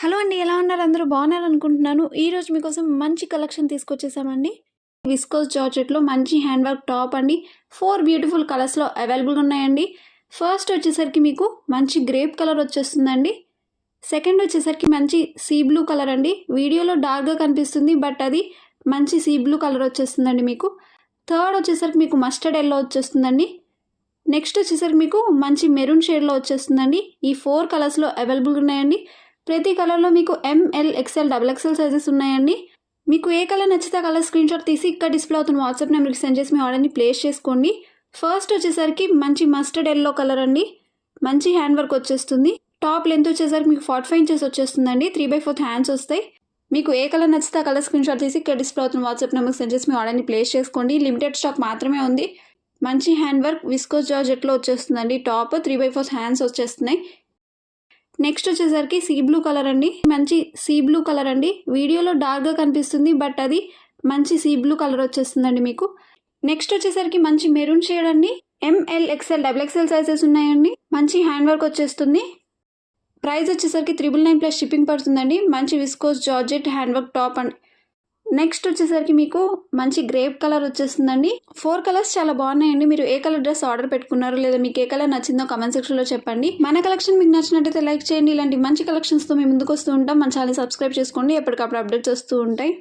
Hello అండి. ఎలా ఉన్నారు? అందరూ బాగున్నారనుకుంటున్నాను. ఈరోజు మీకోసం మంచి కలెక్షన్ తీసుకొచ్చేసామండి. విస్కోస్ జార్జెట్‌లో మంచి హ్యాండ్ వర్క్ టాప్ అండి. 4 బ్యూటిఫుల్ కలర్స్‌లో అవైలబుల్‌గా ఉన్నాయండి. ఫస్ట్ వచ్చేసరికి మీకు మంచి గ్రేప్ కలర్ వచ్చేస్తుందండి. సెకండ్ వచ్చేసరికి మంచి సీ బ్లూ కలర్ అండి. వీడియోలో డార్క్‌గా కనిపిస్తుంది. బట్ అది మంచి సీ బ్లూ కలర్ వచ్చేస్తుందండి మీకు. థర్డ్ వచ్చేసరికి మీకు మస్టర్డ్ యెల్లో వచ్చేస్తుందండి. నెక్స్ట్ వచ్చేసరికి మీకు మంచి మెరూన్ షేడ్‌లో వచ్చేస్తుందండి. ఈ 4 కలర్స్‌లో అవైలబుల్‌గా ఉన్నాయండి. ప్రతి కలర్లో మీకు ML, XL, double XL sizes ఉన్నాయండి. మీకు ఏ కలర్ నచ్చితే ఆ కలర్ స్క్రీన్‌షాట్ తీసి ఇక్కడ డిస్ప్లే అవుతున్న వాట్సాప్ నెంబర్కి సెండ్ చేసి మీ ఆర్డర్‌ని ప్లేస్ చేసుకోండి. ఫస్ట్ వచ్చేసరికి మంచి మస్టర్డ్ యెల్లో కలర్ అండి. మంచి హ్యాండ్ వర్క్ వచ్చేస్తుంది. టాప్ లెంత్ వచ్చేసరికి మీకు 45 ఇంచెస్ వచ్చేస్తుందండి. 3/4 హ్యాండ్స్ వస్తాయి. మీకు ఏ కలర్ నచ్చితే ఆ కలర్ స్క్రీన్‌షాట్ తీసి ఇక్కడ డిస్ప్లే అవుతున్న వాట్సాప్ నెంబర్కి సెండ్ చేసి మీ ఆర్డర్‌ని ప్లేస్ చేసుకోండి. లిమిటెడ్ స్టాక్ మాత్రమే ఉంది. మంచి హ్యాండ్ వర్క్ విస్కోస్ జార్జెట్లో వచ్చేస్తుందండి. టాప్ 3/4 హ్యాండ్స్ వచ్చేస్తున్నాయి. నెక్స్ట్ వచ్చేసరికి సీ బ్లూ కలర్ అండి. మంచి సీ బ్లూ కలర్ అండి. వీడియోలో డార్క్గా కనిపిస్తుంది. బట్ అది మంచి సీ బ్లూ కలర్ వచ్చేస్తుందండి మీకు. నెక్స్ట్ వచ్చేసరికి మంచి మెరూన్ షేడ్ అండి. ML, XL, double XL sizes ఉన్నాయండి. మంచి హ్యాండ్ వర్క్ వచ్చేస్తుంది. ప్రైస్ వచ్చేసరికి 999 ప్లస్ షిప్పింగ్ పడుతుందండి. మంచి viscose georgette hand work top అండి. నెక్స్ట్ వచ్చేసరికి మీకు మంచి గ్రేప్ కలర్ వచ్చేస్తుందండి. 4 కలర్స్ చాలా బాగున్నాయండి. మీరు ఏ కలర్ డ్రెస్ ఆర్డర్ పెట్టుకున్నారో లేదా మీకు ఏ కలర్ నచ్చిందో కమెంట్ సెక్షన్లో చెప్పండి. మన కలెక్షన్ మీకు నచ్చినట్టయితే లైక్ చేయండి. ఇలాంటి మంచి కలెక్షన్స్తో మేము ముందుకు వస్తూ ఉంటాం. మన ఛానల్ సబ్స్క్రైబ్ చేసుకోండి. ఎప్పటికప్పుడు అప్డేట్స్ వస్తూ ఉంటాయి.